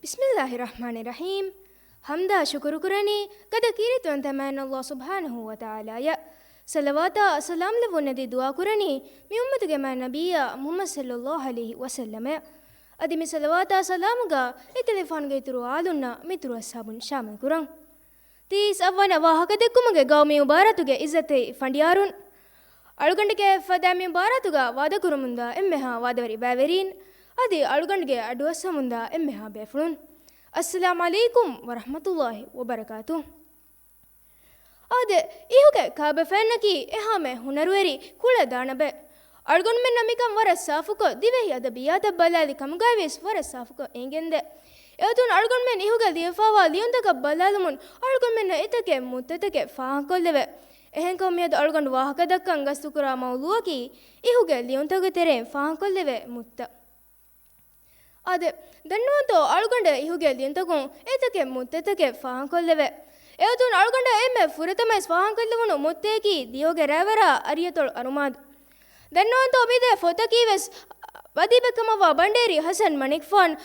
Bismillahirrahmanirrahim. Hamda shukru kurani kada kiritu antaman Allah subhanahu wa ta'ala ya. Salawata salam lavunadi dua kurani mi ummatuge man nabiya Muhammad sallallahu alaihi wasallam ya. Adi mi salawata salamuga e telefon ge turu alunna mitru ashabun shamal kurang. Tis avana wahaka dekkumage gaw mi mubaratuge izzate fandiyarun. Alugandike fada mi mubaratuga wada kurumunda emmeha wadavari baverin. Adi alugandge aduwasamunda emmeha befulun. Assalamu alaikum wa rahmatullahi wa barakatuh. Ade ihuge kabe fennaki ehame hunarweri kula danabe. Algon men namikam wara safuko divehi ada biyata balali kamgavis wara safuko engende. Eutun algon men ihuge liefawa liundaka balalumun algon men etake muttetake faakolleve. Ehenko miyad algon wahaka dakkan gastukura mawluaki ihuge liuntaga tere faakolleve mutta. Ade dannuwanto algonde ihuge liuntagun etake muttetake faakolleve. Eutun algonde emme furatama faakollevunu mutteki diyoge ravara ariyatol arumad. Dannuwanto mide fotakives Vadibekamawa Banderi Hassan Manikfan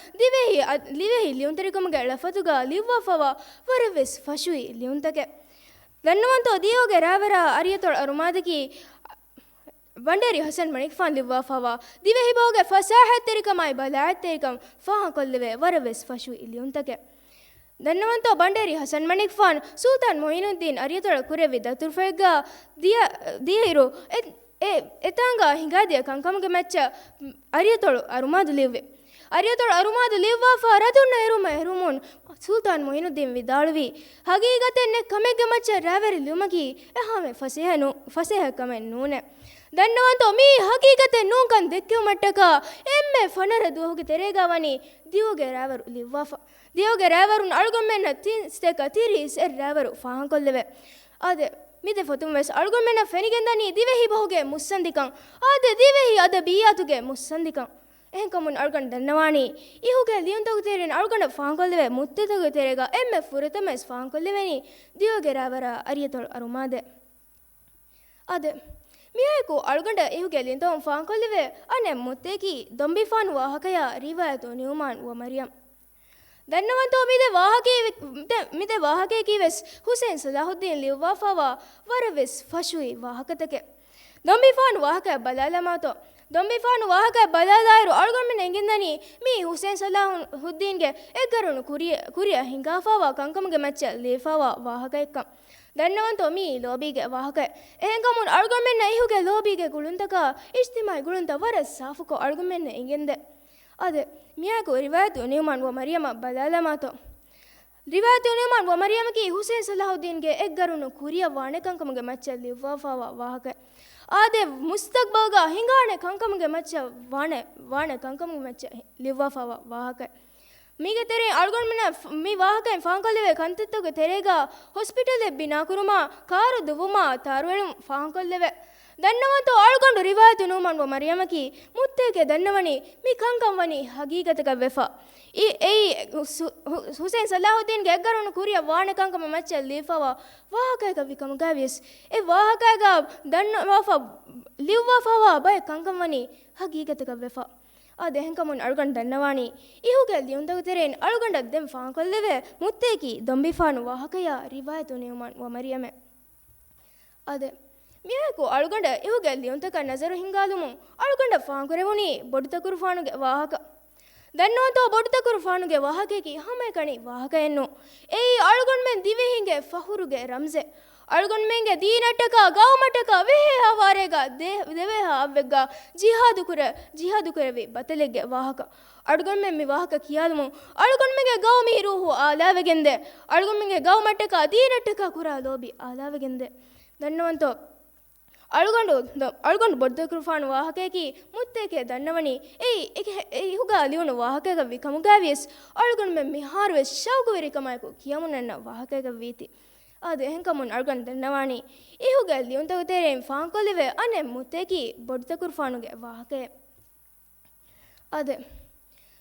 livehi liuntarikumaga lafatuga livwafawa waravis fashui liuntake. Dannuwanto diyoge ravara ariyatol arumadaki Banderi Hassan Manikfan livwafawa divehi boge fasahatterikamai balaatterikam fahakolleve waravis fashui liuntake. Dannuwanto Banderi Hassan Manikfan Sultan Moinuddin ariyatol kurevi daturfega diyiru etanga hingadiya kankamuge macca ariyatol arumadu livve. Ariyatol arumadu livwafa radunna eruma erumun Sultan Moinuddin vidaluvi hagigatenne kamegge macca raveri lumaki ehame faseha kamen nune. Dannuwanto mi hagigate nunkan dekkew mattaka emme fanara duhoge teregawani diyoge ravaru livwafa. Diyoge ravarun algommenna tinsteka tiris ravaru fahankolleve. Ade mide fotumves algommenna fenigendani divehi boge mussandikan. Ade divehi ada biyatuge mussandikan. Ehenkamun algon dannawani ihuge liuntagu teren algona fahankolleve muttetagu terega emme furatames fahankolleveni diyoge ravara ariyatol arumade. Ade miyaku algonda ihuge liuntagu fahankolleve ane mutteki dombifan wahakaya riwayatu Numan wa Maryam. Dannuwanto mide wahake kives Hussein Salahuddin livwafawa waravis fashui wahakatake. Dombifan wahaka balalamato. Dombifan wahaka balalairu algonmen engindani mi Hussein Salahuddinge eggarunu kuriya hingafawa kankamuge macca lefawa wahaka ekkam. Dannuwanto mi lobige wahaka. Ehenkamun algonmenna ihuge lobige guluntaka ijtimai gulunta waras safuko algonmenna enginde. Ade miyaku riwayatu Numan wa Maryama balalamato. Riwayatu Numan wa Maryamaki Hussein Salahuddinge eggarunu kuriya wane kankamuge macca livwafawa wahaka. Ade mustaqbalga hingane kankamuge macca wane kankamuge macca livwafawa wahaka. Mige tere algonmena mi wahaka fahankolleve kantettuge terega hospital bina kuruma karu duvuma tarwelum fahankolleve. Dannuwanto algondu riwayatu Numan wa Maryamaki mutteke dannawani mi kankamwani hagigataga vefa. Hussein Salahuddin ge eggarunu kuriya wane kankama macca lifawa wahakaiga vikamugavies e wahakaiga dannawafa livwafawa bay kankamwani hagigataga vefa. Ade henkamun algon dannawani ihuge liuntagu teren algonda dem fahankolleve mutteki dombifanu wahakaya riwayatu Numan wa Maryame. Ade miyaku algonda ihuge liuntaka nazaru hingalumu algonda fahankurevuni bodutakuru fanuge wahaka. Dannuwanto bodutakuru fanuge wahakeki hame kani wahaka ennu. Ei algonmen divehinge fahuruge ramze. Algonmenge deenattaka gawmataka vehe hawarega deveha avvegga jihadu kurevi batalegge wahaka. Algonmen mi wahaka kiyalumu algonmenge gaw miruhu alavegende. Algonmenge gawmattaka deenattaka kura lobi alavegende. Dannuwanto algondu boddakuru fanu wahakeki mutteke dannawani ihuga liunu wahakega vikamugavies algonmen miharves shaukuverikamayku kiyamunanna wahakega viti. Ade henkamun algon dannawani ihuga liuntagu teren fahankolleve ane mutteki boddakuru fanuge wahake. Ade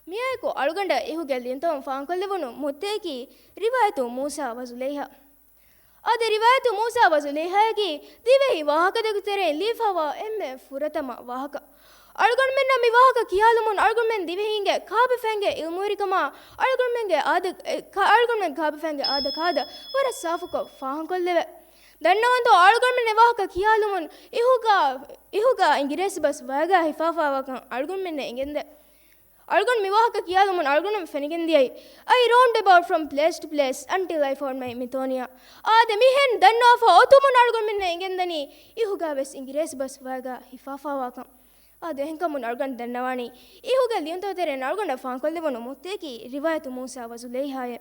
miyaku algonda ihuga liuntagu fahankollevunu mutteki riwayatu Musa wa Zulaiha. Ade riwayatu Musa wa Zulaiha ki divehi wahakadagu teren lifawa emme furatama wahaka. ಅಳ್ಗೊಂಡ್ ಮೆನ್ನ ಮಿವಾಹಕ ಕಿಯಾಲುಮುನ್ ಅಳ್ಗೊಂಡ್ ಮೆನ್ ದಿವೆ ಹಿಂಗೆ ಕಾಬೆ Fenghe ಇಲ್ಮೂರಿಕಮ ಅಳ್ಗೊಂಡ್ ಮೆಂಗೆ ಆದ ಅಳ್ಗೊಂಡ್ ಮೆನ್ ಕಾಬೆ ಫೆಂಗೆ ಆದ ಕಾದ ವರ ಸಾಫುಕ ಫಾಹಂಕೊಲ್ಲೆವೆ ದಣ್ಣವಂತು ಅಳ್ಗೊಂಡ್ ಮೆನ್ ವಾಹಕ ಕಿಯಾಲುಮುನ್ ಇಹುಗ ಇಂಗಿರೇಸ್ ಬಸ್ ವಾಗ ಹಿಫಾಫಾವಕ ಅಳ್ಗೊಂಡ್ ಮೆನ್ನೆ ಇಂಗೆಂದೆ ಅಳ್ಗೊಂಡ್ ಮಿವಾಹಕ ಕಿಯಾಲುಮುನ್ ಅಳ್ಗೊಂಡ್ ಫೆನಿಗೆಂದಿಯೈ I roamed about from place to place until I found my Mitonia ಆದೆ ಮಿಹೆನ್ ದಣ್ಣಾಫ ಒತುಮುನ್ ಅಳ್ಗೊಂಡ್ ಮೆನ್ನೆ ಇಂಗೆಂದನಿ ಇಹುಗ ವೆಸ್ ಇಂಗಿರೇಸ್ ಬಸ್ ವಾಗ ಹಿಫಾಫಾವಕ ಆದೆ ಹೆಂಕಮುನ್ ಅಳ್ಗೊಂಡ್ ದಣ್ಣವಾಣಿ ಇಹುಗ ಲಿಯಂತೋತೆರೆ ಅಳ್ಗೊಂಡ ಫಾಂಕೊಲ್ಲೆವನು ಮುತ್ತೇಕಿ ರಿವಾಯತು ಮೂಸಾ ವಜುಲೈಹಾಯೆ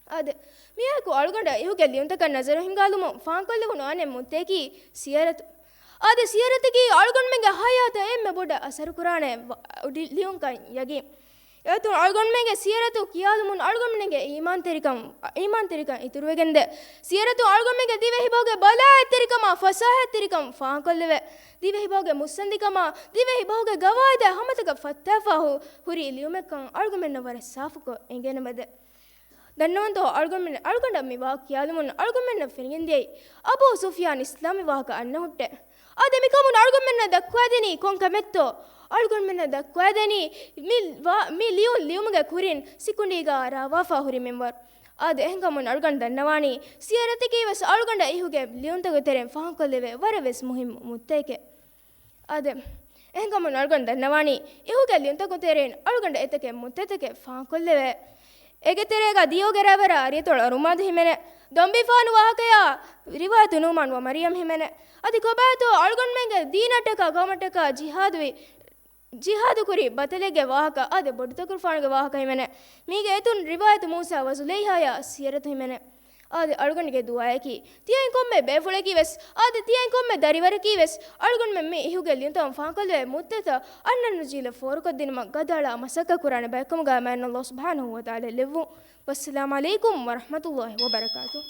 ಆದೆ ಮಿಯಾಕು ಅಳ್ಗೊಂಡ ಇಹುಗ ಲಿಯಂತಕ ನಜರು ಹಿಂಗಾಲುಮು ಫಾಂಕೊಲ್ಲೆವನು ಆನೆ ಮುತ್ತೇಕಿ ಸಿಯರತು ಆದೆ ಸಿಯರತಿಗೆ ಅಳ್ಗೊಂಡ್ ಮೆಂಗೆ ಹಾಯಾತ ಎಮ್ಮೆ ಬೊಡ್ಡ ಅಸರು ಕುರಾಣೆ ಲಿಯುಂಕ ಯಗಿ ಇವತ್ತು ಅಳ್ಗೊಂಡ್ ಮೆಂಗೆ ಸಿಯರತು ಕಿಯಾಲುಮುನ್ ಅಳ್ಗೊಂಡ್ ಮೆಂಗೆ ಈಮಾನ್ ತೆರಿಕಂ ಇತುರುವೆಗೆಂದೆ ಸಿಯರತು ಅಳ್ಗೊಂಡ್ ಮೆಂಗೆ ದಿವೆ ಹಿಬೋಗೆ ಬಲ ಎತ್ತರಿಕಮ ಫಸಾಹ ಎತ್ತರಿಕಂ ಫಾಂಕೊಲ್ಲೆವೆ ದಿವೆ ಹಿಬೋಗೆ ಮುಸ್ಸಂದಿಕಮ ದಿವೆ ಹಿಬೋಗೆ ಗವಾಯ್ದೆ ಹಮತಕ ಫತ್ತಾಫಾಹು ಹುರಿ ಲಿಯುಮೆಕ್ಕಂ ಅಳ್ಗೊಂಡ್ ಮೆನ್ನ ವರ ಸಾಫುಕೊ ಎಂಗೇನೆ ಬದೆ ದಣ್ಣವಂತೋ ಅಳ್ಗೊಂಡ ಮಿವಾ ಕಿಯಾಲುಮುನ್ ಅಳ್ಗೊಂಡ್ ಮೆನ್ನ ಫೆನಿಗೆಂದಿಯೈ ಅಬೂ ಸುಫಿಯಾನ್ ಇಸ್ಲಾಮಿ ವಾಹಕ ಅನ್ನ ಹುಟ್ಟೆ ಆದೆ ಮಿಕಮುನ್ ಅಳ್ಗೊಂಡ್ ಮೆನ್ನ ದಕ್ವಾದೆನಿ ಕೊಂಕ ಮೆತ್ತೋ ಅಳ್ಗೊಂಡ್ ಮೆನ್ನ ದಕ್ವಾದೆನಿ ಮಿ ಲಿಯುಮ್ಗೆ ಕುರಿನ್ ಸಿಕ್ಕುಂಡೀಗ ರಾವಾಫಾ ಹುರಿ ಮೆಂಬರ್ ಆದೆ ಹೆಂಕಮುನ್ ಅಳ್ಗೊಂಡ್ ದಣ್ಣವಾಣಿ ಸಿಯರತಿಗೆ ಇವಸ್ ಅಳ್ಗೊಂಡ ಇಹುಗೆ ಲಿಯುಂತಗ ತೆರೆ ಫಾಂಕೊಲ್ಲೆವೆ ವರವೆಸ್ ಮುಹಿಮ್ ಮುತ್ತೇಕೆ ಆದೆ ಹೆಂಕಮುನ್ ಅಳ್ಗೊಂಡ್ ದಣ್ಣವಾಣಿ ಇಹುಗೆ ಲಿಯುಂತಗ ತೆರೇನ್ ಅಳ್ಗೊಂಡ ಎತಕೆ ಮುತ್ತೆತಕೆ ಫಾಂಕೊಲ್ಲೆವೆ ಎಗೆ ತೆರೆಗ ದಿಯೋಗೆರವರ ಅರಿಯತೊಳ ರುಮಾದು ಹಿಮೆನೆ ದೊಂಬಿಫಾನು ವಾಹಕಯ ರಿವಾಯತು ನೂಮಾನ್ ವ ಮರಿಯಂ ಹಿಮೆನೆ ಅದಿ ಕೊಬಾಯತು ಅಳ್ಗೊಂಡ್ ಮೆಂಗೆ ದೀನಟಕ ಗಮಟಕ ಜಿಹಾದು ಕುರಿ ಬತಲೆಗೆ ವಾಹಕ ಆದೆ ಬೊಡ್ತಕುರ್ ಫಾನ್ಗೆ ವಾಹಕ ಹಿಮೆನೆ ಮೀಗೆ ಎತುನ್ ರಿವಾಯತು ಮೂಸಾ ವಜುಲೈಹಾಯ ಸಿಯರತು ಹಿಮೆನೆ ಆದೆ ಅಳ್ಗೊಂಡಿಗೆ ದುವಾಯಕಿ ತಿಯೈ ಕೊಮ್ಮೆ ಬೇಫುಳಕಿ ವೆಸ್ ಆದೆ ತಿಯೈ ಕೊಮ್ಮೆ ದರಿವರಕಿ ವೆಸ್ ಅಳ್ಗೊಂಡ್ ಮೆಮ್ಮೆ ಇಹುಗೆಲ್ಲಿ ಅಂತ ಫಾಂಕೊಲ್ವೆ ಮುತ್ತೆತ ಅಣ್ಣನ್ನು ಜೀಲ ಫೋರ್ಕೊದ್ದಿನ ಗದಾಳ ಮಸಕ ಕುರಾಣ ಬೇಕಮುಗ ಮ್ಯಾನ್ ಅಲ್ಲಾಹ್ ಸುಬ್ಹಾನಹು ವ ತಆಲಾ ಲೆವ್ವು ವಸ್ಸಲಾಮು ಅಲೈಕುಂ ವರಹಮತುಲ್ಲಾಹಿ ವಬರಕಾತು